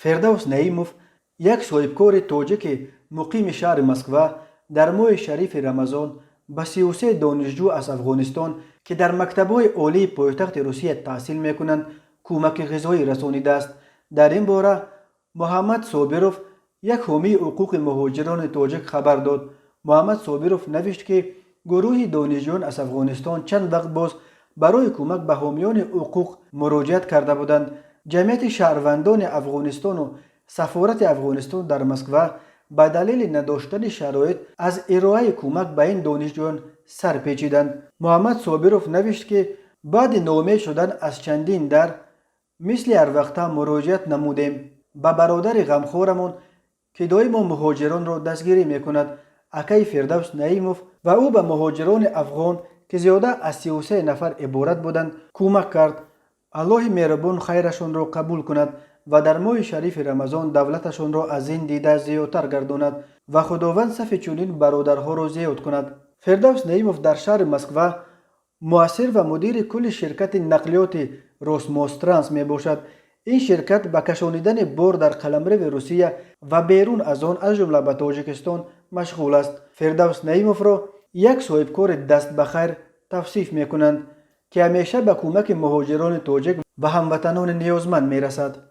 فردوس نعیموف یک صاحبکار تاجیک مقیم شهر مسکو در ماه شریف رمضان به 33 دانشجو از افغانستان که در مکتب‌های عالی پایتخت روسیه تحصیل می‌کنند کمک غذایی رسانیده است. در این باره محمد صابروف یک حامی حقوق مهاجران تاجیک خبر داد. محمد صابروف نوشت که گروه دانشجویان از افغانستان چند وقت باز برای کمک به حامیان حقوق مراجعت کرده بودند. جمعیت شهروندان افغانستان و سفارت افغانستان در مسکو به دلیل نداشتن شرایط از ارائه کمک به این دانشجویان سر پیچیدند. محمد صابروف نوشت که بعد ناامید شدن از چندین در مثل هر وقت مراجعت نمودیم به برادر غمخوارمان که دائما مهاجران را دستگیری میکند اکای فردوس نعیموف و او به مهاجران افغان که زیاده از 33 نفر عبارت بودند کمک کرد. الله مهربان خیرشان را قبول کند و در ماه شریف رمضان دولتشان را از این دیده زیادتر گرداند و خداوند صف چنین برادرها را زیاد کند. فردوس نعیموف در شهر مسکو مؤثر و مدیر کل شرکت نقلیات روسموسترانس می باشد. این شرکت به کشانیدن بار در قلمرو روسیه و بیرون از آن از جمله به تاجیکستان مشغول است. فردوس نعیموف را یک صاحبکار دست به خیر توصیف می کنند که همیشه به کمک مهاجران تاجیک و هموطنان نیازمند می رسد.